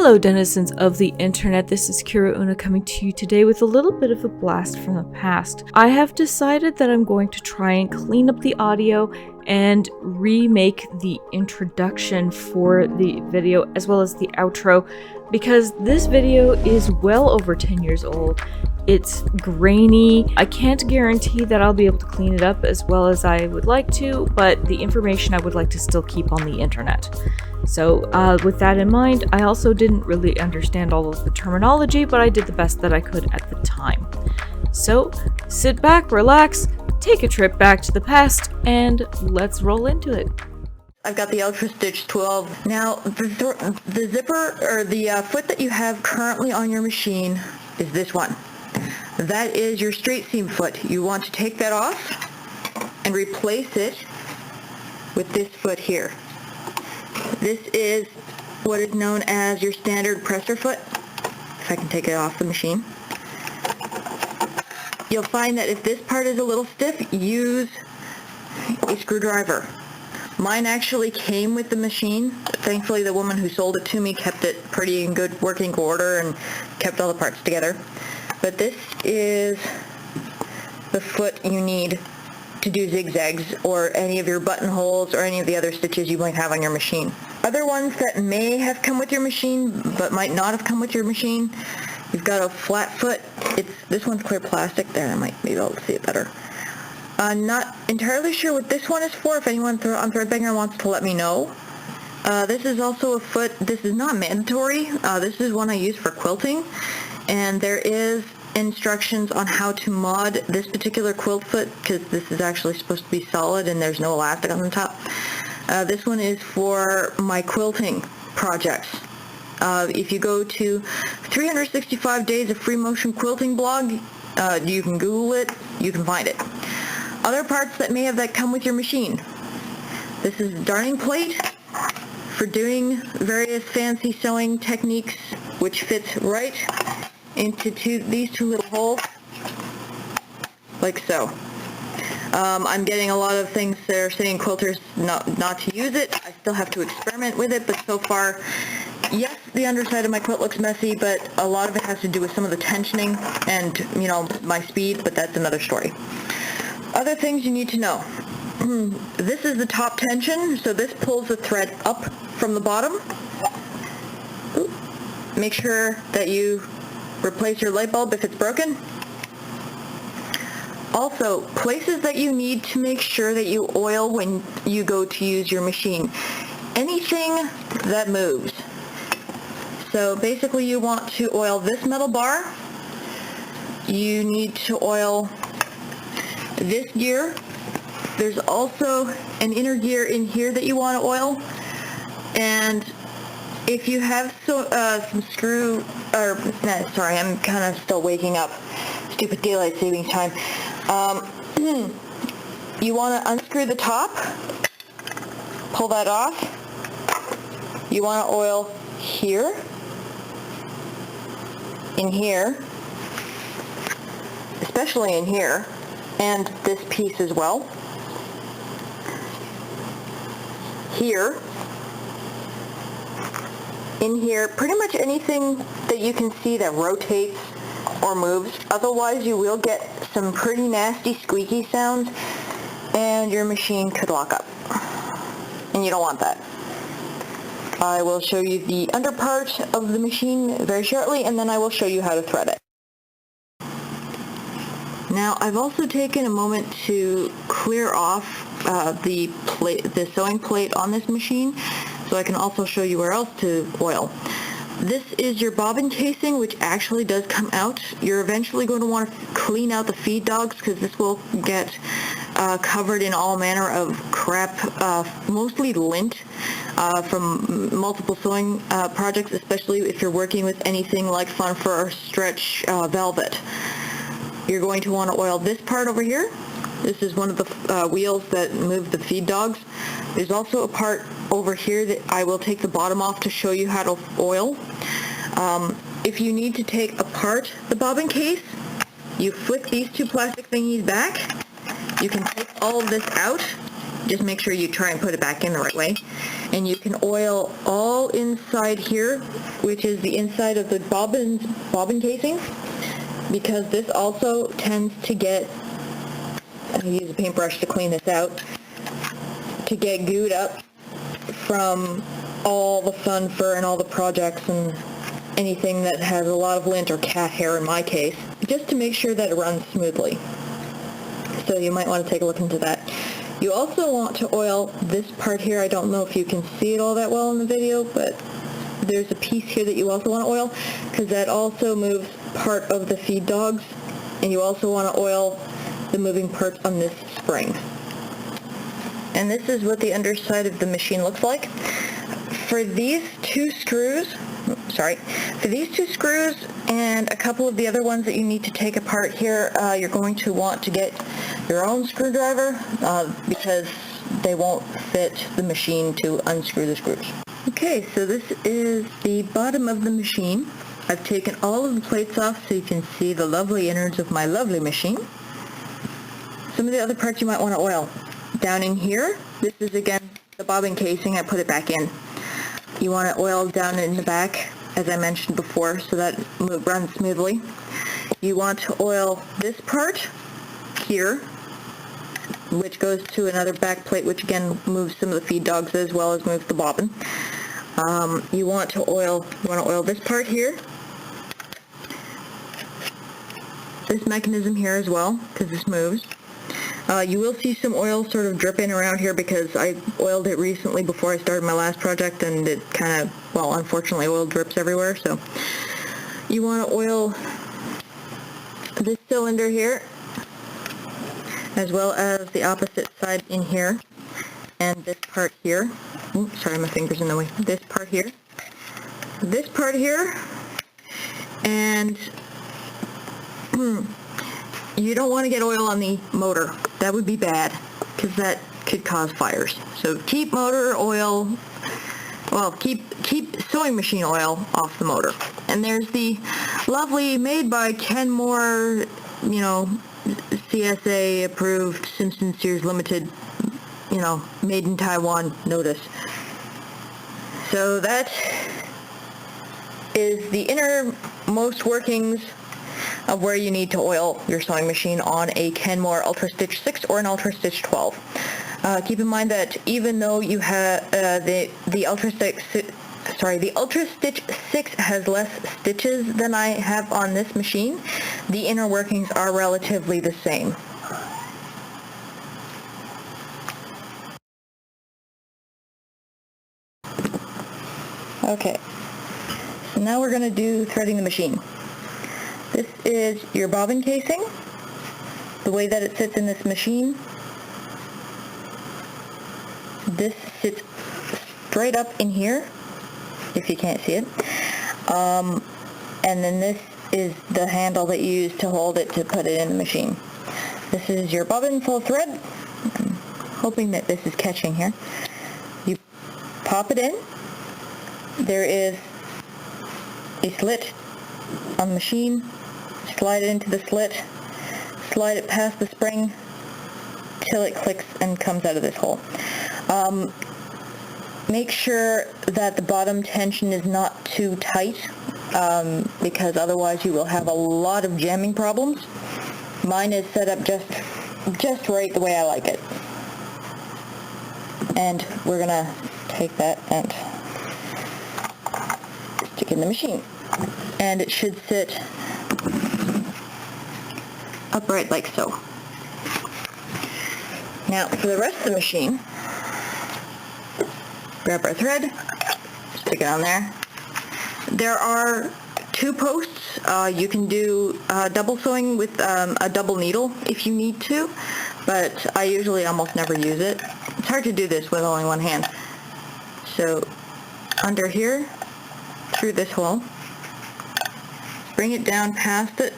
Hello denizens of the internet, this is Kira Una coming to you today with a little bit of a blast from the past. I have decided that I'm going to try and clean up the audio and remake the introduction for the video as well as the outro because this video is well over 10 years old. It's grainy. I can't guarantee that I'll be able to clean it up as well as I would like to, but the information I would like to still keep on the internet. So with that in mind, I also didn't really understand all of the terminology, but I did the best that I could at the time. So sit back, relax, take a trip back to the past, and let's roll into it. I've got the Ultra Stitch 12. Now, the zipper, or the foot that you have currently on your machine is this one. That is your straight seam foot. You want to take that off and replace it with this foot here. This is what is known as your standard presser foot, if I can take it off the machine. You'll find that if this part is a little stiff, use a screwdriver. Mine actually came with the machine. Thankfully, the woman who sold it to me kept it pretty in good working order and kept all the parts together. But this is the foot you need to do zigzags or any of your buttonholes or any of the other stitches you might have on your machine. Other ones that may have come with your machine but might not have come with your machine, you've got a flat foot. This one's clear plastic. There, I might be able to see it better. I'm not entirely sure what this one is for. If anyone on Threadbanger wants to let me know. This is also a foot. This is not mandatory. This is one I use for quilting, and there is instructions on how to mod this particular quilt foot because this is actually supposed to be solid and there's no elastic on the top. This one is for my quilting projects. If you go to 365 Days of Free Motion Quilting blog, you can Google it, you can find it. Other parts that may have that come with your machine. This is a darning plate for doing various fancy sewing techniques, which fits right into these two little holes, like so. I'm getting a lot of things that are saying quilters not to use it. I still have to experiment with it, but so far, yes, the underside of my quilt looks messy, but a lot of it has to do with some of the tensioning and, my speed, but that's another story. Other things you need to know. This is the top tension, so this pulls the thread up from the bottom. Make sure that you replace your light bulb if it's broken. Also, places that you need to make sure that you oil when you go to use your machine. Anything that moves. So basically you want to oil this metal bar. You need to oil this gear. There's also an inner gear in here that you want to oil. And if you have some screw, sorry, I'm kind of still waking up. Stupid daylight savings time. You want to unscrew the top, pull that off. You want to oil here, in here, especially in here, and this piece as well. Here, in here, pretty much anything that you can see that rotates or moves. Otherwise, you will get some pretty nasty squeaky sounds and your machine could lock up. And you don't want that. I will show you the under part of the machine very shortly, and then I will show you how to thread it. Now, I've also taken a moment to clear off the sewing plate on this machine, so I can also show you where else to oil. This is your bobbin casing, which actually does come out. You're eventually going to want to clean out the feed dogs because this will get covered in all manner of crap, mostly lint from multiple sewing projects, especially if you're working with anything like Fun Fur Stretch velvet. You're going to want to oil this part over here. This is one of the wheels that move the feed dogs. There's also a part over here that I will take the bottom off to show you how to oil. If you need to take apart the bobbin case, you flick these two plastic thingies back. You can take all of this out. just make sure you try and put it back in the right way. And you can oil all inside here, which is the inside of the bobbin casings, because this also tends to get, I'm going to use a paintbrush to clean this out, to get gooed up from all the fun fur and all the projects and anything that has a lot of lint or cat hair in my case, just to make sure that it runs smoothly. So you might want to take a look into that. You also want to oil this part here. I don't know if you can see it all that well in the video, but there's a piece here that you also want to oil, because that also moves part of the feed dogs, and you also want to oil the moving parts on this spring. And this is what the underside of the machine looks like. For these two screws and a couple of the other ones that you need to take apart here, you're going to want to get your own screwdriver because they won't fit the machine to unscrew the screws. Okay, so this is the bottom of the machine. I've taken all of the plates off so you can see the lovely innards of my lovely machine. Some of the other parts you might want to oil. Down in here, this is again the bobbin casing. I put it back in. You want to oil down in the back, as I mentioned before, so that it runs smoothly. You want to oil this part here, which goes to another back plate, which again moves some of the feed dogs as well as moves the bobbin. You want to oil this part here, this mechanism here as well, because this moves. You will see some oil sort of dripping around here because I oiled it recently before I started my last project, and it kind of, well, unfortunately oil drips everywhere. So you want to oil this cylinder here, as well as the opposite side in here, and this part here. Oops, sorry, my finger's in the way. This part here, and you don't want to get oil on the motor. That would be bad, because that could cause fires. So keep motor oil, well, keep sewing machine oil off the motor. And there's the lovely, made by Kenmore, CSA approved Simpson Sears Limited, made in Taiwan notice. So that is the innermost workings of where you need to oil your sewing machine on a Kenmore Ultra Stitch 6 or an Ultra Stitch 12. Keep in mind that even though you have the Ultra Stitch 6 has less stitches than I have on this machine, the inner workings are relatively the same. Okay, so now we're going to do threading the machine. This is your bobbin casing, the way that it sits in this machine. This sits straight up in here, if you can't see it. And then this is the handle that you use to hold it to put it in the machine. This is your bobbin full thread. I'm hoping that this is catching here. You pop it in. There is a slit on the machine. Slide it into the slit, slide it past the spring till it clicks and comes out of this hole. Make sure that the bottom tension is not too tight, because otherwise you will have a lot of jamming problems. Mine is set up just right the way I like it. And we're going to take that and stick in the machine. And it should sit upright like so. Now for the rest of the machine, grab our thread, stick it on there. There are two posts. You can do double sewing with a double needle if you need to, but I usually almost never use it. It's hard to do this with only one hand. So under here, through this hole, bring it down past it.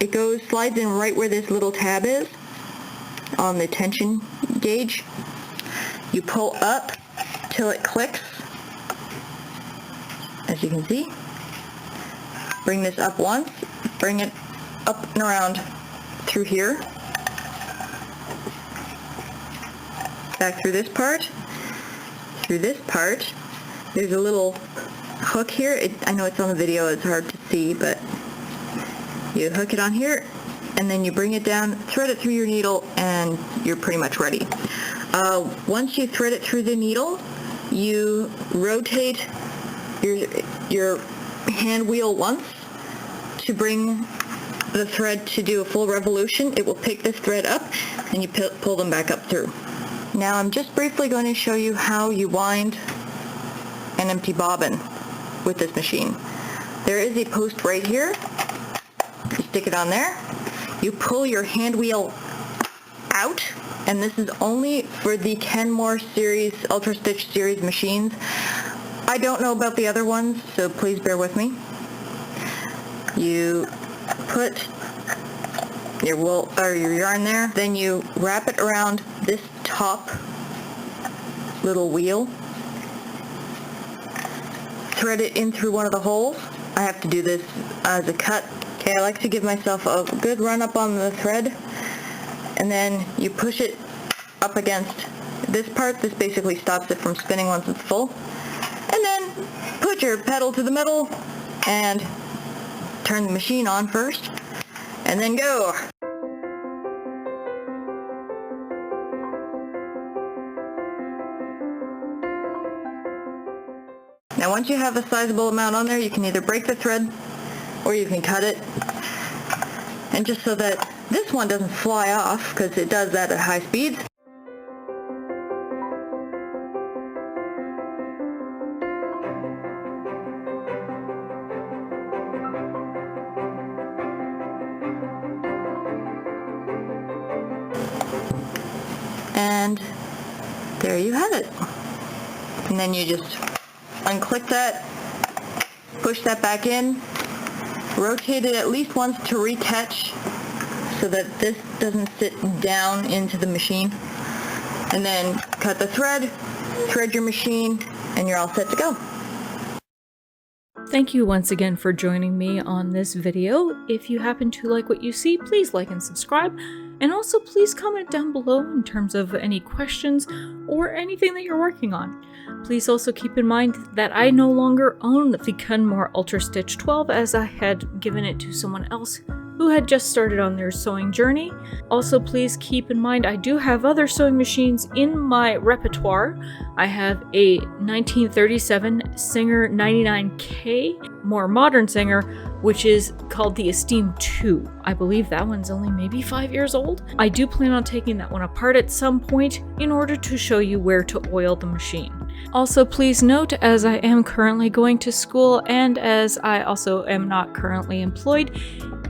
It slides in right where this little tab is on the tension gauge. You pull up till it clicks, as you can see. Bring this up once, bring it up and around through here. back through this part, There's a little hook here. I know it's on the video, it's hard to see, but you hook it on here, and then you bring it down, thread it through your needle, and you're pretty much ready. Once you thread it through the needle, you rotate your hand wheel once to bring the thread to do a full revolution. It will pick this thread up, and you pull them back up through. Now I'm just briefly going to show you how you wind an empty bobbin with this machine. There is a post right here. You stick it on there. You pull your hand wheel out, and this is only for the Kenmore series, Ultra Stitch series machines. I don't know about the other ones, so please bear with me. You put your wool or your yarn there, then you wrap it around this top little wheel, thread it in through one of the holes. I have to do this as a cut. Okay, I like to give myself a good run up on the thread, and then you push it up against this part. This basically stops it from spinning once it's full. And then put your pedal to the metal and turn the machine on first, and then go. Now once you have a sizable amount on there, you can either break the thread or you can cut it. And just so that this one doesn't fly off, because it does that at high speeds, and there you have it. And then you just unclick that, push that back in, rotate it at least once to retouch so that this doesn't sit down into the machine, and then cut the thread your machine, and you're all set to go. Thank you once again for joining me on this video. If you happen to like what you see, please like and subscribe. And also please comment down below in terms of any questions or anything that you're working on. Please also keep in mind that I no longer own the Kenmore Ultra Stitch 12, as I had given it to someone else who had just started on their sewing journey. Also, please keep in mind I do have other sewing machines in my repertoire. I have a 1937 Singer 99K, more modern Singer, which is called the Esteem 2. I believe that one's only maybe 5 years old. I do plan on taking that one apart at some point in order to show you where to oil the machine. Also, please note, as I am currently going to school and as I also am not currently employed,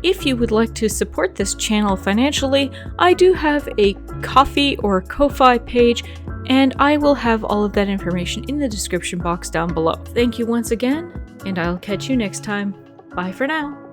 if you would like to support this channel financially, I do have a Ko-fi or Ko-fi page, and I will have all of that information in the description box down below. Thank you once again, and I'll catch you next time. Bye for now.